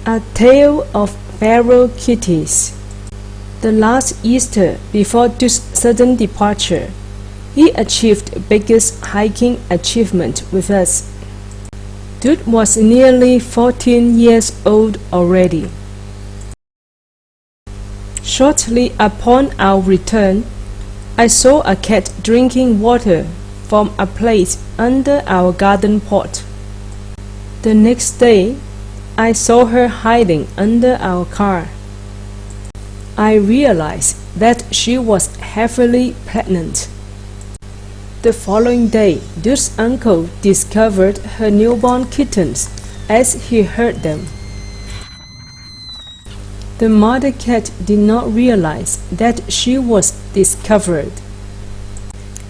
A Tale of Feral Kitties. The last Easter before Duke's sudden departure, he achieved biggest hiking achievement with us. Duke was nearly 14 years old already. Shortly upon our return, I saw a cat drinking water from a place under our garden pot. The next day, I saw her hiding under our car. I realized that she was heavily pregnant. The following day, Duke's uncle discovered her newborn kittens as he heard them. The mother cat did not realize that she was discovered.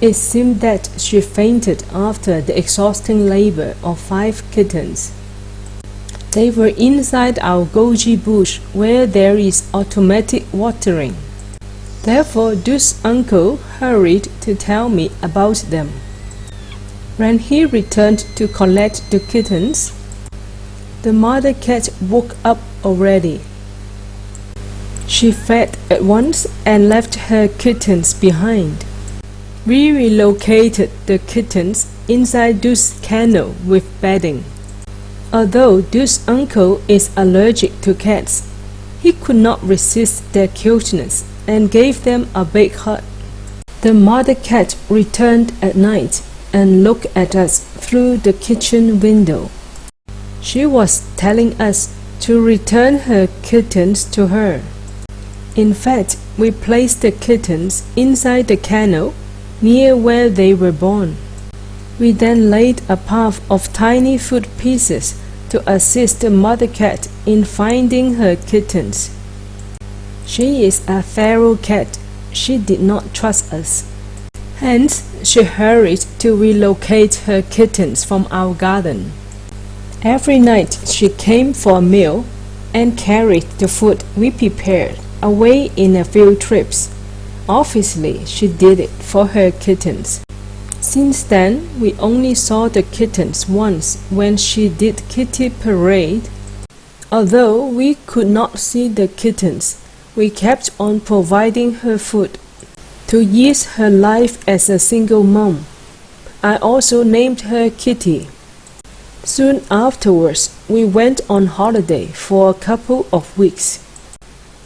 It seemed that she fainted after the exhausting labor of 5 kittens. They were inside our goji bush where there is automatic watering. Therefore, Duke's uncle hurried to tell me about them. When he returned to collect the kittens, the mother cat woke up already. She fed at once and left her kittens behind. We relocated the kittens inside Duke's kennel with bedding. Although Duke's uncle is allergic to cats, he could not resist their cuteness and gave them a big hug. The mother cat returned at night and looked at us through the kitchen window. She was telling us to return her kittens to her. In fact, we placed the kittens inside the kennel near where they were born. We then laid a path of tiny food pieces to assist the mother cat in finding her kittens. She is a feral cat. She did not trust us. Hence, she hurried to relocate her kittens from our garden. Every night she came for a meal and carried the food we prepared away in a field trips. Obviously, she did it for her kittens. Since then, we only saw the kittens once when she did kitty parade. Although we could not see the kittens, we kept on providing her food. To ease her life as a single mom, I also named her Kitty. Soon afterwards, we went on holiday for a couple of weeks.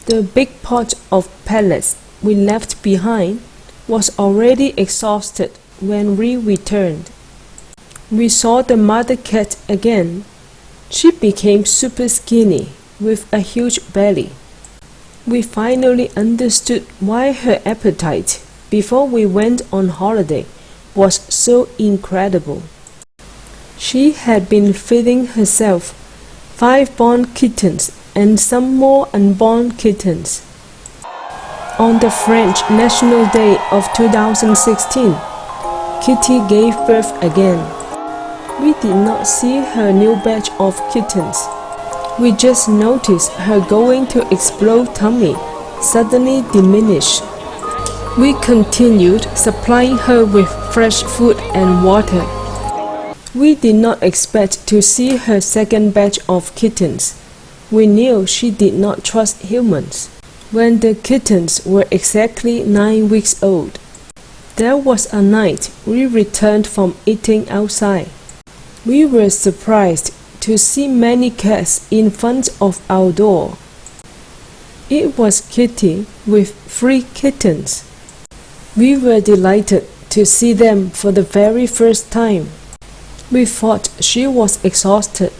The big pot of pellets we left behind was already exhausted when we returned. We saw the mother cat again. She became super skinny with a huge belly. We finally understood why her appetite before we went on holiday was so incredible. She had been feeding herself 5 born kittens and some more unborn kittens. On the French National Day of 2016, Kitty gave birth again. We did not see her new batch of kittens. We just noticed her going to explode tummy suddenly diminish. We continued supplying her with fresh food and water. We did not expect to see her second batch of kittens. We knew she did not trust humans. When the kittens were exactly 9 weeks old, there was a night we returned from eating outside. We were surprised to see many cats in front of our door. It was Kitty with 3 kittens. We were delighted to see them for the very first time. We thought she was exhausted,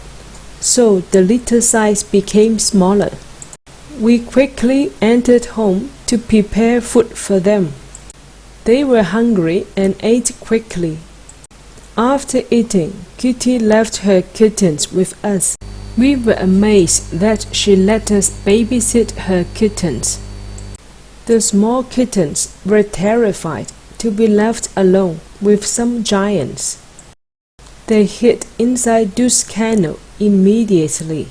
so the litter size became smaller. We quickly entered home to prepare food for them. They were hungry and ate quickly. After eating, Kitty left her kittens with us. We were amazed that she let us babysit her kittens. The small kittens were terrified to be left alone with some giants. They hid inside Duke's kennel immediately.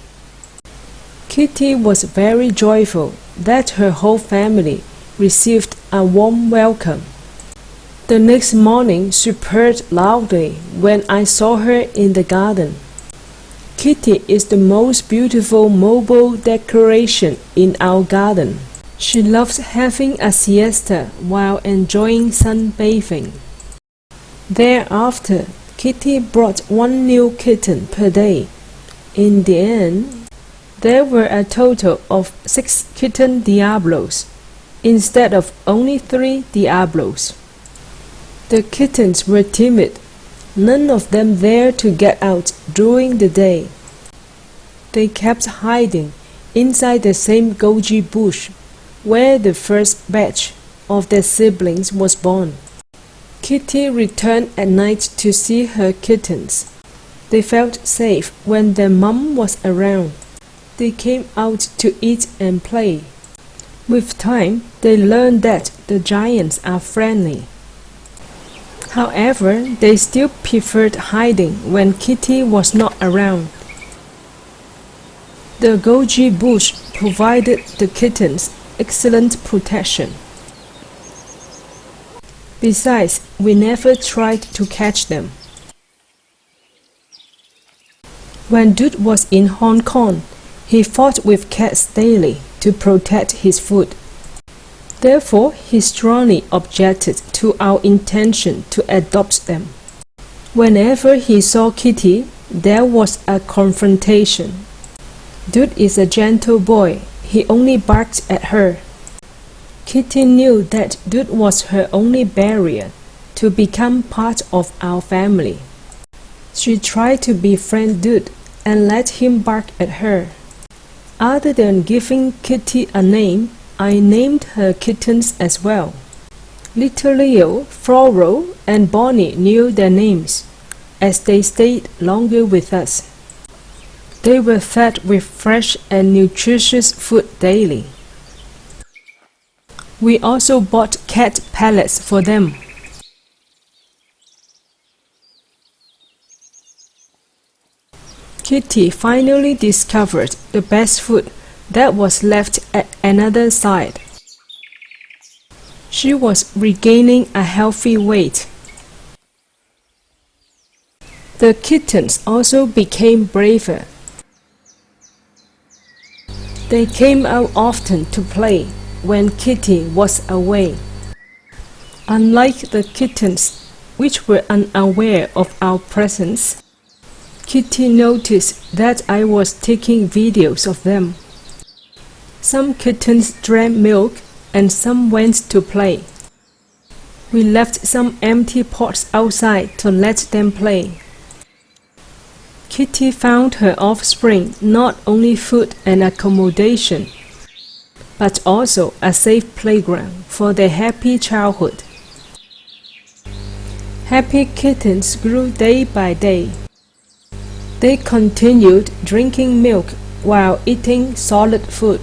Kitty was very joyful that her whole family received a warm welcome. The next morning she purred loudly when I saw her in the garden. Kitty is the most beautiful mobile decoration in our garden. She loves having a siesta while enjoying sunbathing. Thereafter, Kitty brought one new kitten per day. In the end, there were a total of 6 kitten Diablos, instead of only 3 Diablos. The kittens were timid. None of them dared to get out during the day. They kept hiding inside the same goji bush where the first batch of their siblings was born. Kitty returned at night to see her kittens. They felt safe when their mom was around. They came out to eat and play. With time, they learned that the giants are friendly. However, they still preferred hiding when Kitty was not around. The goji bush provided the kittens excellent protection. Besides, we never tried to catch them. When Dude was in Hong Kong, he fought with cats daily to protect his food. Therefore, he strongly objected to our intention to adopt them. Whenever he saw Kitty, there was a confrontation. Dude is a gentle boy. He only barked at her. Kitty knew that Dude was her only barrier to become part of our family. She tried to befriend Dude and let him bark at her. Other than giving Kitty a name, I named her kittens as well. Little Leo, Floro, and Bonnie knew their names, as they stayed longer with us. They were fed with fresh and nutritious food daily. We also bought cat pellets for them. Kitty finally discovered the best food that was left at another side. She was regaining a healthy weight. The kittens also became braver. They came out often to play when Kitty was away. Unlike the kittens, which were unaware of our presence, Kitty noticed that I was taking videos of them. Some kittens drank milk and some went to play. We left some empty pots outside to let them play. Kitty found her offspring not only food and accommodation, but also a safe playground for their happy childhood. Happy kittens grew day by day. They continued drinking milk while eating solid food.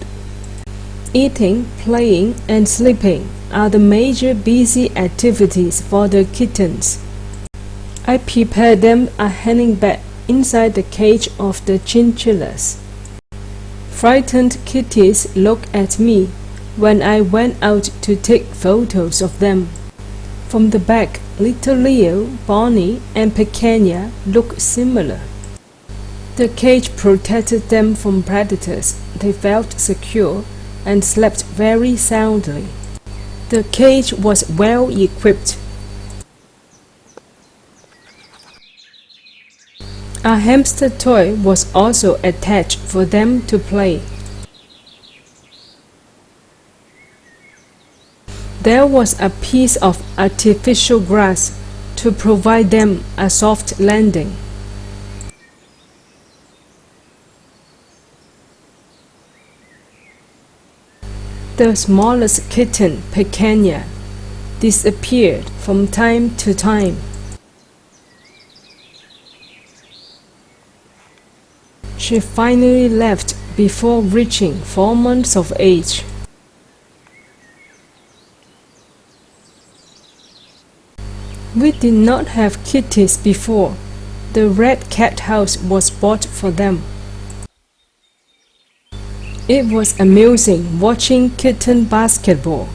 Eating, playing, and sleeping are the major busy activities for the kittens. I prepared them a hanging bed inside the cage of the chinchillas. Frightened kitties looked at me when I went out to take photos of them. From the back, Little Leo, Bonnie, and Pequeña looked similar. The cage protected them from predators. They felt secure and slept very soundly. The cage was well equipped. A hamster toy was also attached for them to play. There was a piece of artificial grass to provide them a soft landing. The smallest kitten, Pequeña, disappeared from time to time. She finally left before reaching 4 months of age. We did not have kitties before. The red cat house was bought for them. It was amusing watching kitten basketball.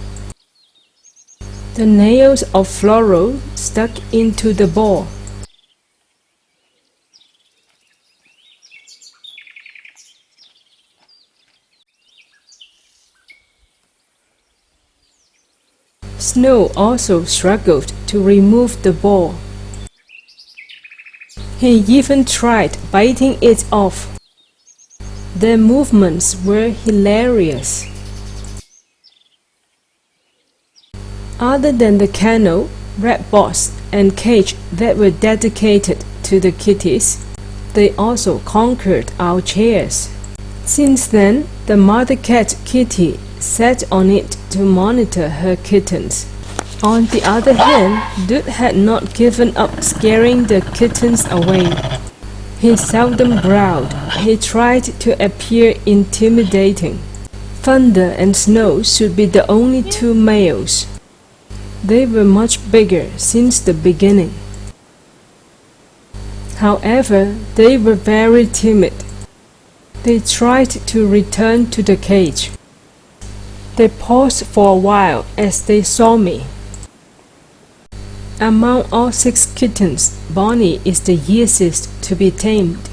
The nails of Floro stuck into the ball. Snow also struggled to remove the ball. He even tried biting it off. Their movements were hilarious. Other than the kennel, rat box, and cage that were dedicated to the kitties, they also conquered our chairs. Since then, the mother cat Kitty sat on it to monitor her kittens. On the other hand, Dude had not given up scaring the kittens away. He seldom growled. He tried to appear intimidating. Thunder and Snow should be the only two males. They were much bigger since the beginning. However, they were very timid. They tried to return to the cage. They paused for a while as they saw me. Among all 6 kittens, Bonnie is the easiest to be tamed.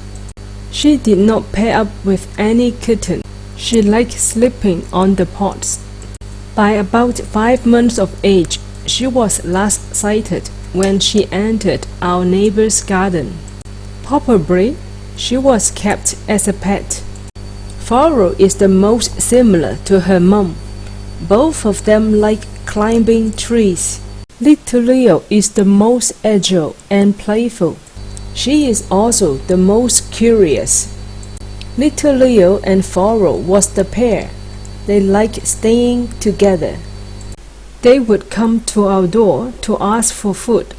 She did not pair up with any kitten. She liked sleeping on the pots. By about 5 months of age, she was last sighted when she entered our neighbor's garden. Probably, she was kept as a pet. Faro is the most similar to her mom. Both of them like climbing trees. Little Leo is the most agile and playful. She is also the most curious. Little Leo and Faro was the pair. They liked staying together. They would come to our door to ask for food.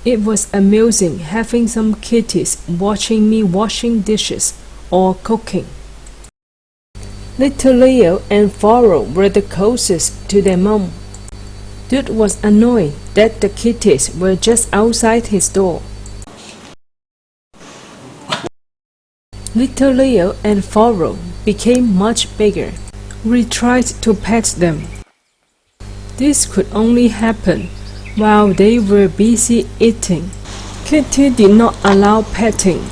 It was amusing having some kitties watching me washing dishes or cooking. Little Leo and Faro were the closest to their mom. Dude was annoyed that the kitties were just outside his door. Little Leo and Faro became much bigger. We tried to pet them. This could only happen while they were busy eating. Kitty did not allow petting.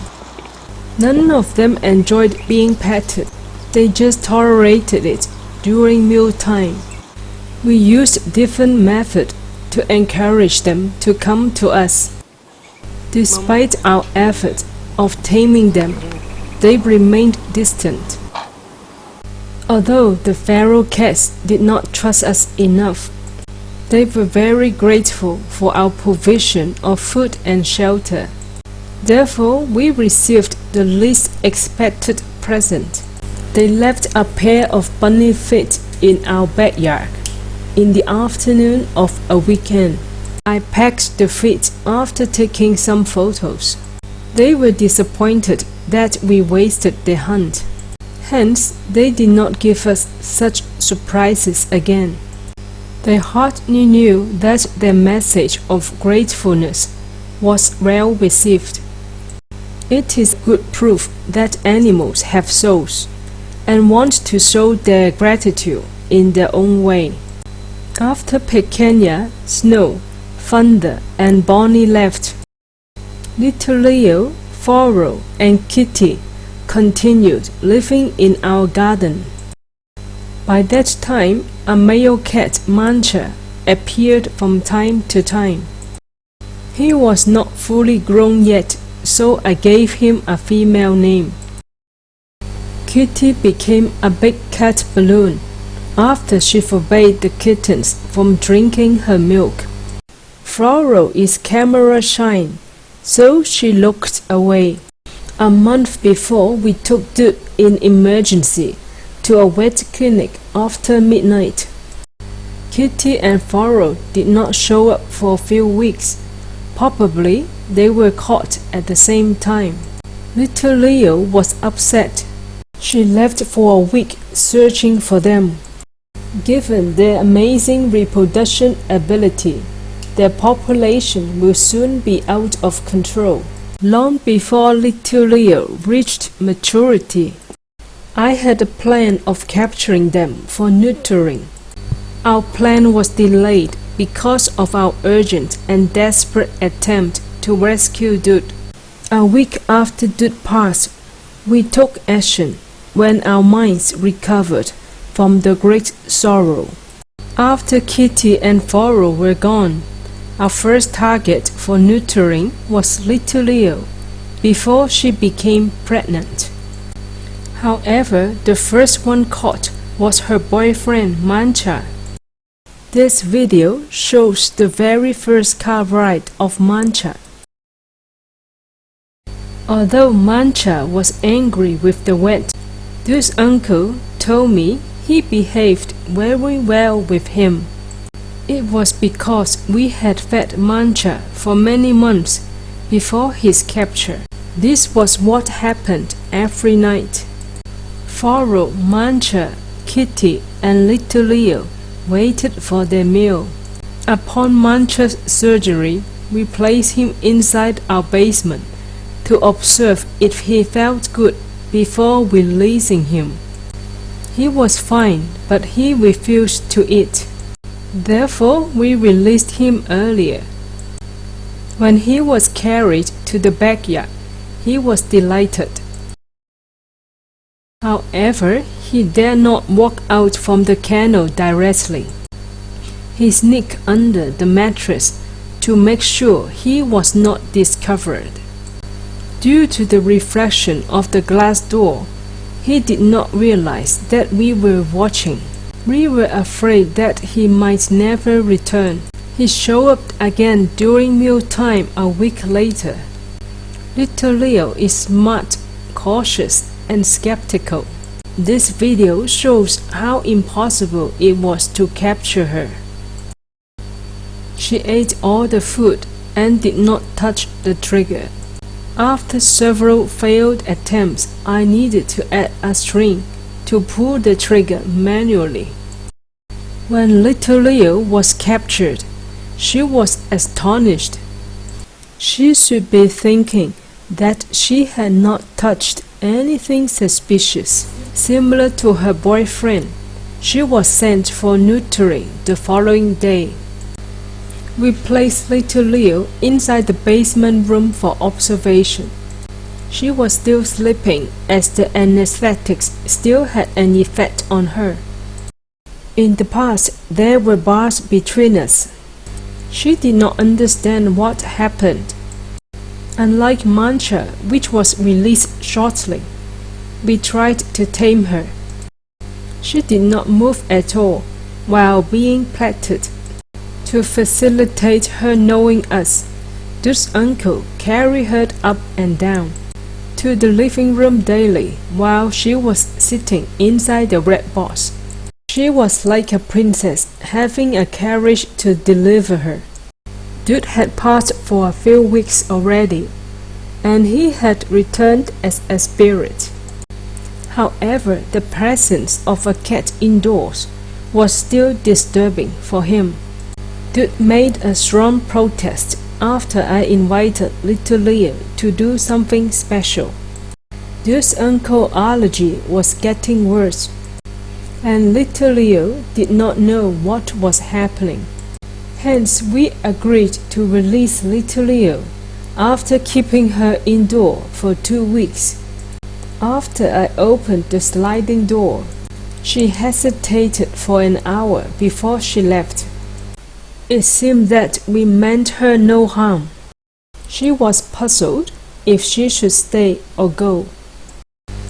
None of them enjoyed being petted. They just tolerated it during mealtime. We used different methods to encourage them to come to us. Despite our efforts of taming them, they remained distant. Although the feral cats did not trust us enough, they were very grateful for our provision of food and shelter. Therefore, we received the least expected present. They left a pair of bunny feet in our backyard. In the afternoon of a weekend, I packed the feet after taking some photos. They were disappointed that we wasted the hunt. Hence, they did not give us such surprises again. They hardly knew that their message of gratefulness was well received. It is good proof that animals have souls and want to show their gratitude in their own way. After Pequeña, Snow, Thunder, and Bonnie left, Little Leo, Faro, and Kitty continued living in our garden. By that time, a male cat, Mancha, appeared from time to time. He was not fully grown yet, so I gave him a female name. Kitty became a big cat balloon after she forbade the kittens from drinking her milk. Faro is camera shy, so she looked away. A month before, we took Dude in emergency to a vet clinic after midnight. Kitty and Faro did not show up for a few weeks. Probably they were caught at the same time. Little Leo was upset. She left for a week searching for them. Given their amazing reproduction ability, their population will soon be out of control. Long before Little Leo reached maturity, I had a plan of capturing them for neutering. Our plan was delayed because of our urgent and desperate attempt to rescue Dude. A week after Dude passed, we took action when our minds recovered from the great sorrow. After Kitty and Foro were gone, our first target for neutering was little Leo, before she became pregnant. However, the first one caught was her boyfriend Mancha. This video shows the very first car ride of Mancha. Although Mancha was angry with the vet, this uncle told me he behaved very well with him. It was because we had fed Mancha for many months before his capture. This was what happened every night. Foro, Mancha, Kitty and little Leo waited for their meal. Upon Mancha's surgery, we placed him inside our basement to observe if he felt good before releasing him. He was fine, but he refused to eat. Therefore, we released him earlier. When he was carried to the backyard, he was delighted. However, he dared not walk out from the kennel directly. He sneaked under the mattress to make sure he was not discovered. Due to the reflection of the glass door, he did not realize that we were watching. We were afraid that he might never return. He showed up again during mealtime a week later. Little Leo is smart, cautious, and skeptical. This video shows how impossible it was to capture her. She ate all the food and did not touch the trigger. After several failed attempts, I needed to add a string to pull the trigger manually. When little Leo was captured, she was astonished. She should be thinking that she had not touched anything suspicious. Similar to her boyfriend, she was sent for neutering the following day. We placed little Leo inside the basement room for observation. She was still sleeping as the anesthetics still had an effect on her. In the past, there were bars between us. She did not understand what happened. Unlike Mancha, which was released shortly, we tried to tame her. She did not move at all while being platted. To facilitate her knowing us, this uncle carried her up and down to the living room daily while she was sitting inside the red box. She was like a princess having a carriage to deliver her. Dude had passed for a few weeks already, and he had returned as a spirit. However, the presence of a cat indoors was still disturbing for him. Dude made a strong protest after I invited little Leo to do something special. Dude's uncle's allergy was getting worse, and little Leo did not know what was happening. Hence, we agreed to release little Leo after keeping her indoor for 2 weeks. After I opened the sliding door, she hesitated for an hour before she left. It seemed that we meant her no harm. She was puzzled if she should stay or go.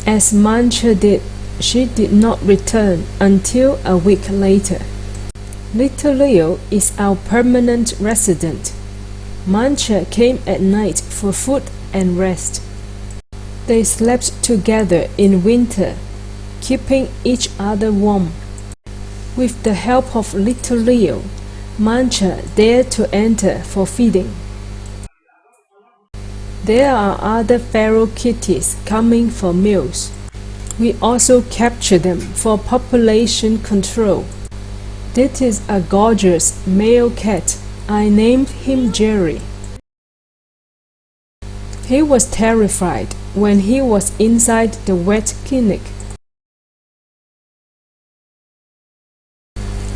As Mancha did, she did not return until a week later. Little Leo is our permanent resident. Mancha came at night for food and rest. They slept together in winter, keeping each other warm. With the help of little Leo, Mancha dared to enter for feeding. There are other feral kitties coming for meals. We also capture them for population control. This is a gorgeous male cat. I named him Jerry. He was terrified when he was inside the vet clinic.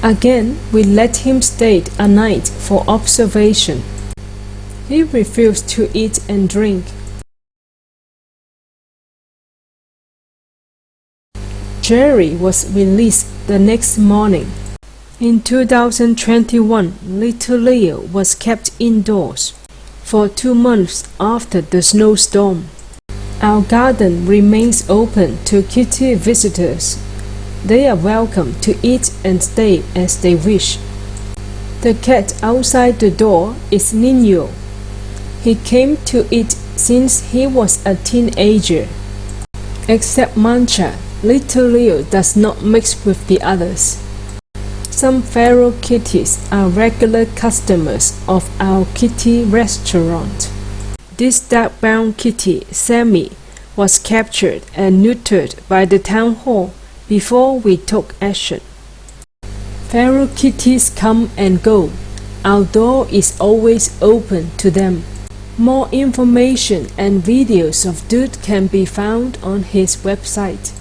Again, we let him stay a night for observation. He refused to eat and drink. Jerry was released the next morning. In 2021, little Leo was kept indoors for 2 months after the snowstorm. Our garden remains open to kitty visitors. They are welcome to eat and stay as they wish. The cat outside the door is Nino. He came to it since he was a teenager. Except Mancha, little Leo does not mix with the others. Some feral kitties are regular customers of our kitty restaurant. This dark brown kitty, Sammy, was captured and neutered by the town hall before we took action. Feral kitties come and go. Our door is always open to them. More information and videos of Dude can be found on his website.